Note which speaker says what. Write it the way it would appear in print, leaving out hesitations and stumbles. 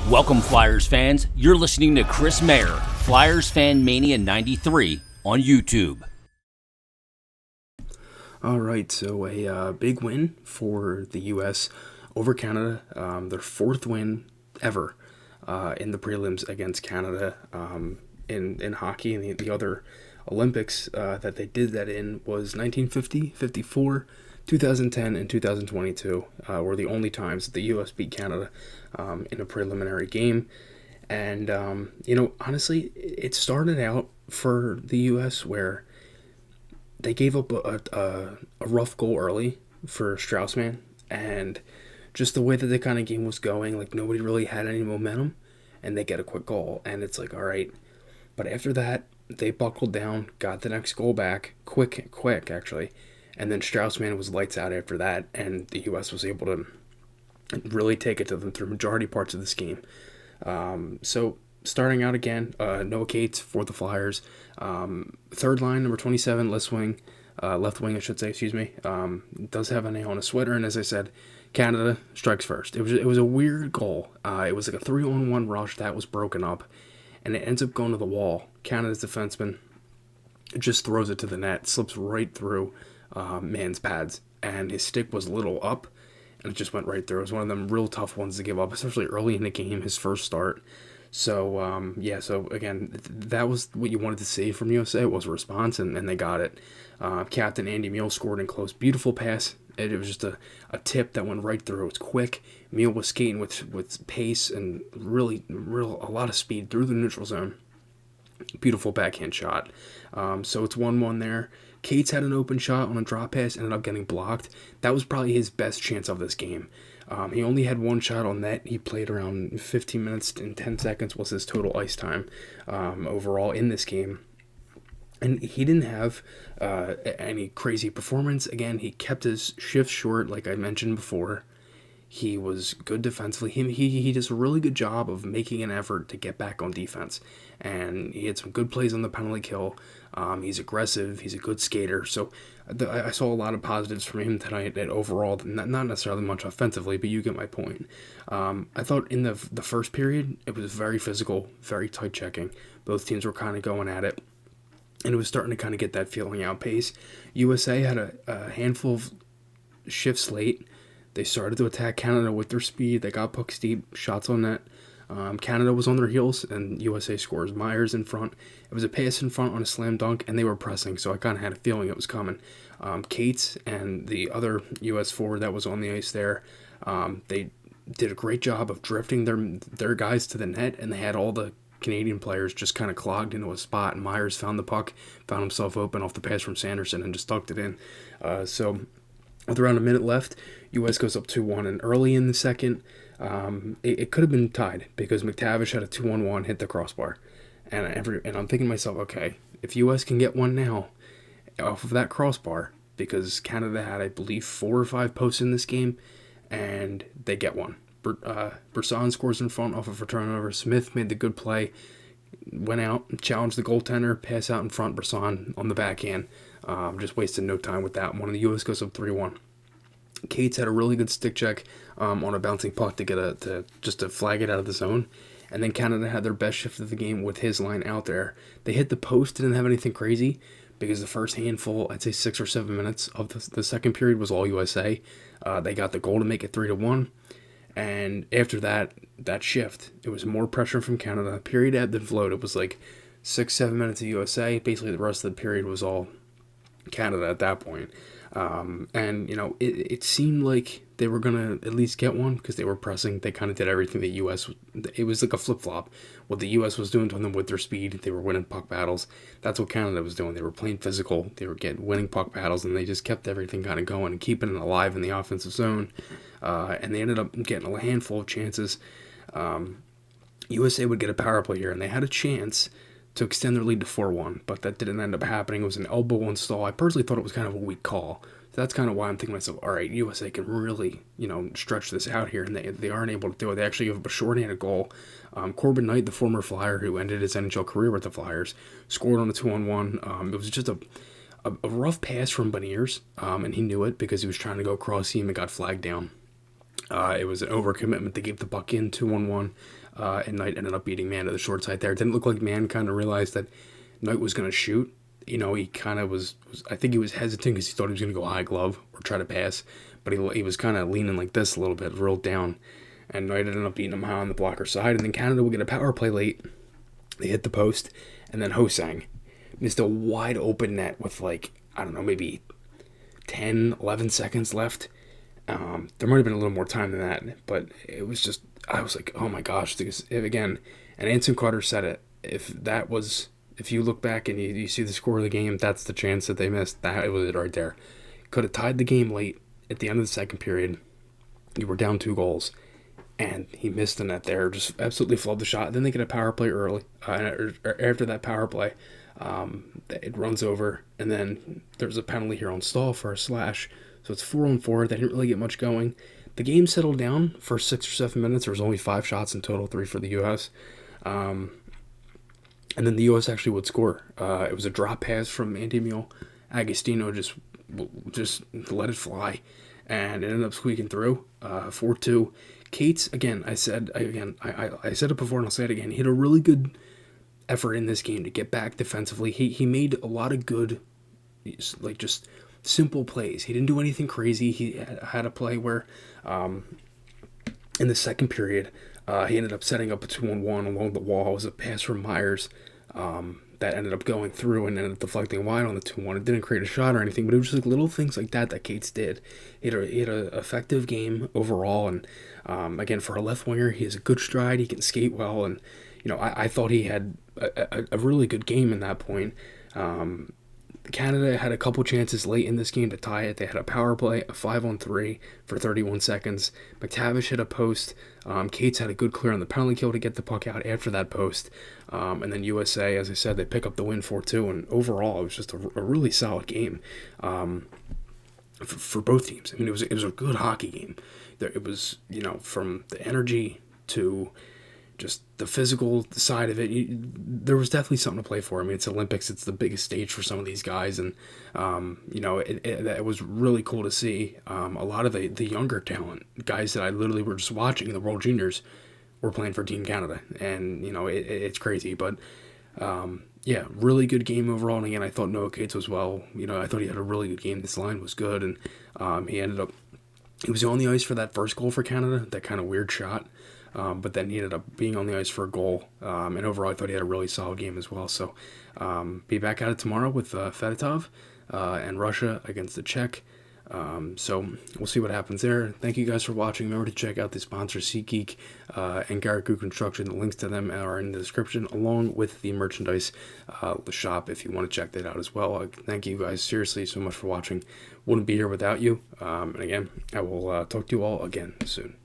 Speaker 1: Welcome, Flyers fans. You're listening to Chris Mayer, Flyers Fan Mania 93 on YouTube.
Speaker 2: All right, so a big win for the U.S. over Canada. Their fourth win ever in the prelims against Canada in hockey. And the other Olympics that they did that in was 1950, 54, 2010, and 2022 were the only times that the U.S. beat Canada in a preliminary game. And, honestly, it started out for the U.S. where they gave up a rough goal early for Straussman, and just the way that the kind of game was going, like nobody really had any momentum, and they get a quick goal, and it's like, all right. But after that, they buckled down, got the next goal back, quick actually, and then Straussman was lights out after that, and the U.S. was able to really take it to them through majority parts of this game. So starting out again, Noah Cates for the Flyers. Third line, number 27, left wing, does have a nail on a sweater, and as I said, Canada strikes first. It was a weird goal. It was like a 3-on-1 rush that was broken up, and it ends up going to the wall. Canada's defenseman just throws it to the net, slips right through man's pads, and his stick was a little up, and it just went right through. It was one of them real tough ones to give up, especially early in the game, his first start. So, so again, that was what you wanted to see from USA. It was a response, and they got it. Captain Andy Mule scored in close. Beautiful pass. It was just a tip that went right through. It was quick. Mule was skating with pace and a lot of speed through the neutral zone. Beautiful backhand shot. So it's 1-1 there. Cates had an open shot on a drop pass, ended up getting blocked. That was probably his best chance of this game. He only had one shot on net. He played around 15 minutes and 10 seconds was his total ice time overall in this game. And he didn't have any crazy performance. Again, he kept his shifts short, like I mentioned before. He was good defensively. He does a really good job of making an effort to get back on defense. And he had some good plays on the penalty kill. He's aggressive. He's a good skater. So I saw a lot of positives from him tonight. And overall, not necessarily much offensively, but you get my point. I thought in the first period, it was very physical, very tight checking. Both teams were kind of going at it. And it was starting to kind of get that feeling out pace. USA had a handful of shifts late. They started to attack Canada with their speed. They got pucks deep, shots on net. Canada was on their heels, and USA scores. Myers in front. It was a pass in front on a slam dunk, and they were pressing, so I kind of had a feeling it was coming. Cates and the other U.S. forward that was on the ice there, they did a great job of drifting their guys to the net, and they had all the Canadian players just kind of clogged into a spot, and Myers found the puck, found himself open off the pass from Sanderson, and just dunked it in. So with around a minute left, U.S. goes up 2-1, and early in the second, it could have been tied because McTavish had a 2-on-1 hit the crossbar. And I'm thinking to myself, okay, if U.S. can get one now off of that crossbar, because Canada had, I believe, 4 or 5 posts in this game, and they get one. Brisson scores in front off of a turnover. Smith made the good play, went out, challenged the goaltender, pass out in front, Brisson on the backhand. Just wasted no time with that one. And the U.S. goes up 3-1. Cates had a really good stick check on a bouncing puck to get to flag it out of the zone. And then Canada had their best shift of the game with his line out there. They hit the post, didn't have anything crazy because the first handful, I'd say 6 or 7 minutes of the second period was all USA. They got the goal to make it 3-1. And after that shift, it was more pressure from Canada. Period ebbed and flowed. It was like 6-7 minutes of USA. Basically, the rest of the period was all Canada at that point. And, it seemed like they were going to at least get one because they were pressing. They kind of did everything the U.S. It was like a flip-flop. What the U.S. was doing to them with their speed, they were winning puck battles. That's what Canada was doing. They were playing physical. They were winning puck battles, and they just kept everything kind of going and keeping it alive in the offensive zone. And they ended up getting a handful of chances. USA would get a power play here, and they had a chance to extend their lead to 4-1, but that didn't end up happening. It was an elbow install. I personally thought it was kind of a weak call. So that's kind of why I'm thinking to myself, all right, USA can really, stretch this out here, and they aren't able to do it. They actually give up a shorthanded goal. Corbin Knight, the former Flyer who ended his NHL career with the Flyers, scored on a 2-on-1. It was just a rough pass from Beniers, and he knew it because he was trying to go across him and got flagged down. It was an overcommitment. They gave the puck in 2-on-1, and Knight ended up beating Man to the short side there. It didn't look like Man kind of realized that Knight was going to shoot. He kind of was, I think he was hesitant because he thought he was going to go high glove or try to pass, but he was kind of leaning like this a little bit, rolled down, and Knight ended up beating him high on the blocker side, and then Canada would get a power play late. They hit the post, and then Ho-Sang missed a wide open net with maybe 10, 11 seconds left. There might have been a little more time than that, but it was just, I was like, oh my gosh, because again, and Anson Carter said it, if you look back and you see the score of the game, that's the chance that they missed. That was it right there. Could have tied the game late at the end of the second period. You were down 2 goals, and he missed the net there. Just absolutely flubbed the shot. Then they get a power play early. After that power play, it runs over, and then there's a penalty here on Stahl for a slash. So it's 4-on-4. They didn't really get much going. The game settled down for 6 or 7 minutes. There was only 5 shots in total, 3 for the U.S. And then the U.S. actually would score. It was a drop pass from Andy-Emil Agostino, just let it fly, and it ended up squeaking through 4-2. Cates, again, I said it before and I'll say it again. He had a really good effort in this game to get back defensively. He made a lot of good, just simple plays. He didn't do anything crazy. He had a play where, in the second period, he ended up setting up a 2-on-1 along the wall. It was a pass from Myers that ended up going through and ended up deflecting wide on the 2-1. It didn't create a shot or anything, but it was just little things like that Cates did. He had an effective game overall, and again, for a left winger, he has a good stride. He can skate well, and I thought he had a really good game in that point. Canada had a couple chances late in this game to tie it. They had a power play, a 5-on-3 for 31 seconds. McTavish hit a post. Cates had a good clear on the penalty kill to get the puck out after that post. And then USA, as I said, they pick up the win 4-2. And overall, it was just a really solid game for both teams. I mean, it was a good hockey game. It was, from the energy to just the physical side of it, there was definitely something to play for. I mean, it's Olympics, it's the biggest stage for some of these guys, and it was really cool to see. A lot of the younger talent, guys that I literally were just watching in the World Juniors, were playing for Team Canada, and it's crazy, but really good game overall. And again, I thought Noah Cates was well. I thought he had a really good game. This line was good, and he was on the ice for that first goal for Canada, that kind of weird shot. But then he ended up being on the ice for a goal. And overall, I thought he had a really solid game as well. So be back at it tomorrow with Fedotov and Russia against the Czech. So we'll see what happens there. Thank you guys for watching. Remember to check out the sponsors, SeatGeek and Garrett Group Construction. The links to them are in the description, along with the merchandise, the shop, if you want to check that out as well. Thank you guys seriously so much for watching. Wouldn't be here without you. And again, I will talk to you all again soon.